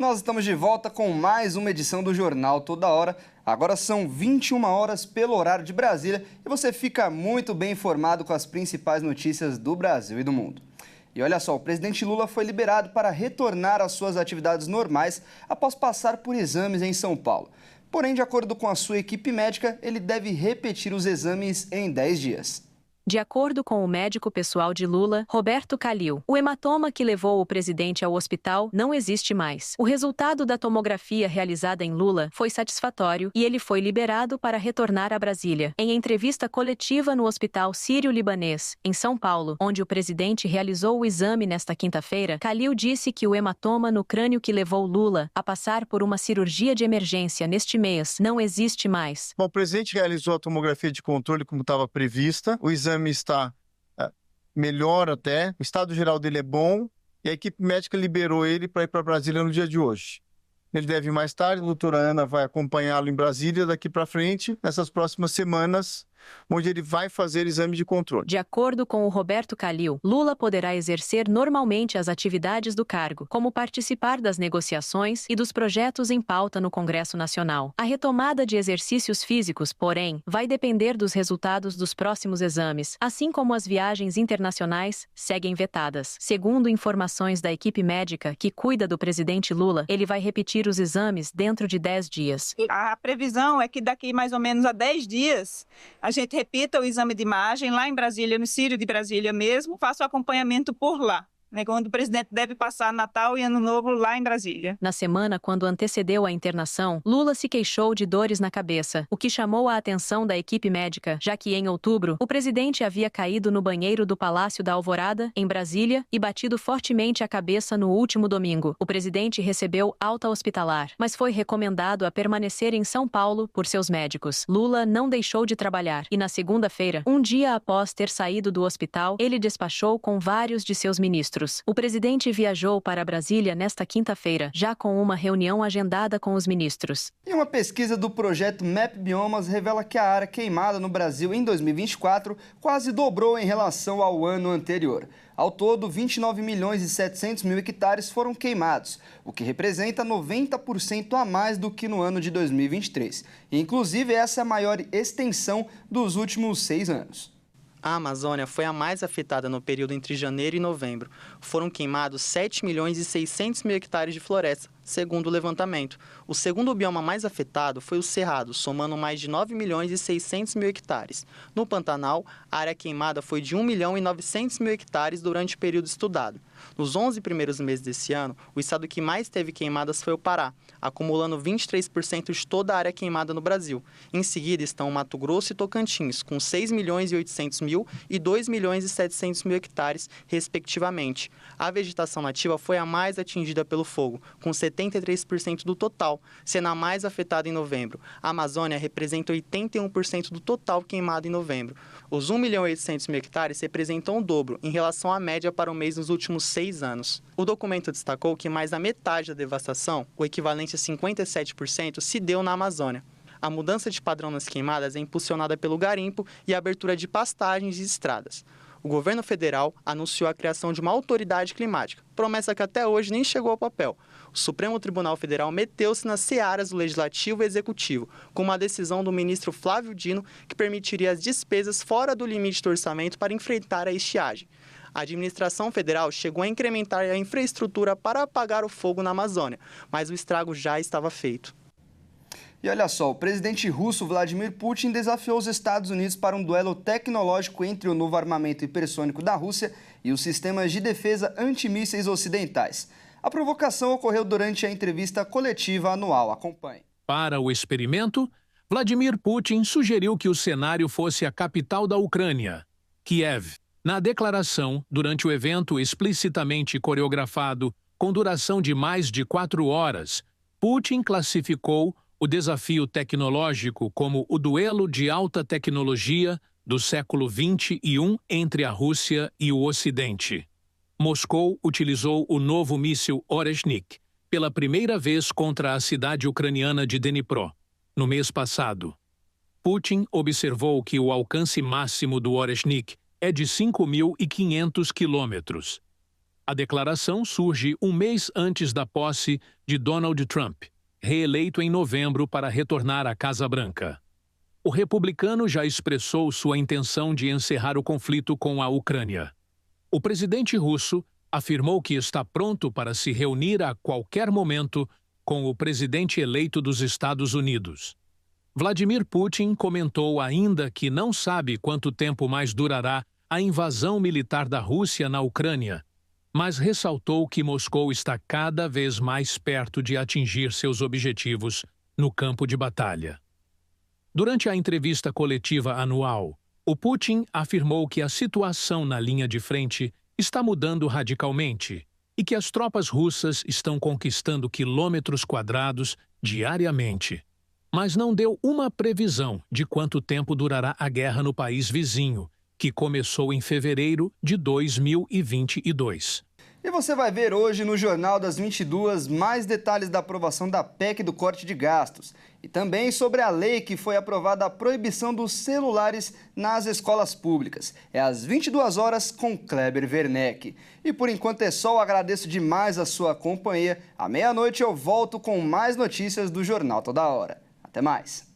nós estamos de volta com mais uma edição do Jornal Toda Hora. Agora são 21 horas pelo horário de Brasília e você fica muito bem informado com as principais notícias do Brasil e do mundo. E olha só, o presidente Lula foi liberado para retornar às suas atividades normais após passar por exames em São Paulo. Porém, de acordo com a sua equipe médica, ele deve repetir os exames em 10 dias. De acordo com o médico pessoal de Lula, Roberto Calil, o hematoma que levou o presidente ao hospital não existe mais. O resultado da tomografia realizada em Lula foi satisfatório e ele foi liberado para retornar a Brasília. Em entrevista coletiva no Hospital Sírio-Libanês, em São Paulo, onde o presidente realizou o exame nesta quinta-feira, Calil disse que o hematoma no crânio que levou Lula a passar por uma cirurgia de emergência neste mês não existe mais. Bom, o presidente realizou a tomografia de controle como estava prevista. O exame está melhor até, o estado geral dele é bom e a equipe médica liberou ele para ir para Brasília no dia de hoje. Ele deve ir mais tarde, a doutora Ana vai acompanhá-lo em Brasília daqui para frente, nessas próximas semanas, onde ele vai fazer exame de controle. De acordo com o Roberto Calil, Lula poderá exercer normalmente as atividades do cargo, como participar das negociações e dos projetos em pauta no Congresso Nacional. A retomada de exercícios físicos, porém, vai depender dos resultados dos próximos exames, assim como as viagens internacionais seguem vetadas. Segundo informações da equipe médica que cuida do presidente Lula, ele vai repetir os exames dentro de 10 dias. A previsão é que daqui mais ou menos a 10 dias a gente repita o exame de imagem lá em Brasília, no Sírio de Brasília mesmo, faça o acompanhamento por lá, quando o presidente deve passar Natal e Ano Novo lá em Brasília. Na semana, quando antecedeu a internação, Lula se queixou de dores na cabeça, o que chamou a atenção da equipe médica, já que em outubro, o presidente havia caído no banheiro do Palácio da Alvorada, em Brasília, e batido fortemente a cabeça no último domingo. O presidente recebeu alta hospitalar, mas foi recomendado a permanecer em São Paulo por seus médicos. Lula não deixou de trabalhar e, na segunda-feira, um dia após ter saído do hospital, ele despachou com vários de seus ministros. O presidente viajou para Brasília nesta quinta-feira, já com uma reunião agendada com os ministros. E uma pesquisa do projeto MAP Biomas revela que a área queimada no Brasil em 2024 quase dobrou em relação ao ano anterior. Ao todo, 29 milhões e 700 mil hectares foram queimados, o que representa 90% a mais do que no ano de 2023. E, inclusive, essa é a maior extensão dos últimos 6 anos. A Amazônia foi a mais afetada no período entre janeiro e novembro. Foram queimados 7 milhões e 600 mil hectares de floresta, segundo o levantamento. O segundo bioma mais afetado foi o Cerrado, somando mais de 9 milhões e 600 mil hectares. No Pantanal, a área queimada foi de 1 milhão e 900 mil hectares durante o período estudado. Nos 11 primeiros meses desse ano, o estado que mais teve queimadas foi o Pará, acumulando 23% de toda a área queimada no Brasil. Em seguida estão Mato Grosso e Tocantins, com 6 milhões e 800 mil e 2 milhões e 700 mil hectares, respectivamente. A vegetação nativa foi a mais atingida pelo fogo, com 73% do total, sendo a mais afetada em novembro. A Amazônia representa 81% do total queimado em novembro. Os 1 milhão e 800 mil hectares representam o dobro em relação à média para o mês nos últimos 6 anos. O documento destacou que mais da metade da devastação, o equivalente a 57%, se deu na Amazônia. A mudança de padrão nas queimadas é impulsionada pelo garimpo e a abertura de pastagens e estradas. O governo federal anunciou a criação de uma autoridade climática, promessa que até hoje nem chegou ao papel. O Supremo Tribunal Federal meteu-se nas searas do Legislativo e Executivo, com uma decisão do ministro Flávio Dino que permitiria as despesas fora do limite do orçamento para enfrentar a estiagem. A administração federal chegou a incrementar a infraestrutura para apagar o fogo na Amazônia, mas o estrago já estava feito. E olha só, o presidente russo Vladimir Putin desafiou os Estados Unidos para um duelo tecnológico entre o novo armamento hipersônico da Rússia e os sistemas de defesa antimísseis ocidentais. A provocação ocorreu durante a entrevista coletiva anual. Acompanhe. Para o experimento, Vladimir Putin sugeriu que o cenário fosse a capital da Ucrânia, Kiev. Na declaração, durante o evento explicitamente coreografado, com duração de mais de 4 horas, Putin classificou o desafio tecnológico como o duelo de alta tecnologia do século XXI entre a Rússia e o Ocidente. Moscou utilizou o novo míssil Oreshnik pela primeira vez contra a cidade ucraniana de Dnipro, no mês passado. Putin observou que o alcance máximo do Oreshnik é de 5.500 quilômetros. A declaração surge um mês antes da posse de Donald Trump, reeleito em novembro para retornar à Casa Branca. O republicano já expressou sua intenção de encerrar o conflito com a Ucrânia. O presidente russo afirmou que está pronto para se reunir a qualquer momento com o presidente eleito dos Estados Unidos. Vladimir Putin comentou ainda que não sabe quanto tempo mais durará a invasão militar da Rússia na Ucrânia, mas ressaltou que Moscou está cada vez mais perto de atingir seus objetivos no campo de batalha. Durante a entrevista coletiva anual, o Putin afirmou que a situação na linha de frente está mudando radicalmente e que as tropas russas estão conquistando quilômetros quadrados diariamente, mas não deu uma previsão de quanto tempo durará a guerra no país vizinho, que começou em fevereiro de 2022. E você vai ver hoje no Jornal das 22 mais detalhes da aprovação da PEC do corte de gastos e também sobre a lei que foi aprovada a proibição dos celulares nas escolas públicas. É às 22 horas com Kleber Werneck. E por enquanto é só, eu agradeço demais a sua companhia. À meia-noite eu volto com mais notícias do Jornal Toda Hora. Até mais!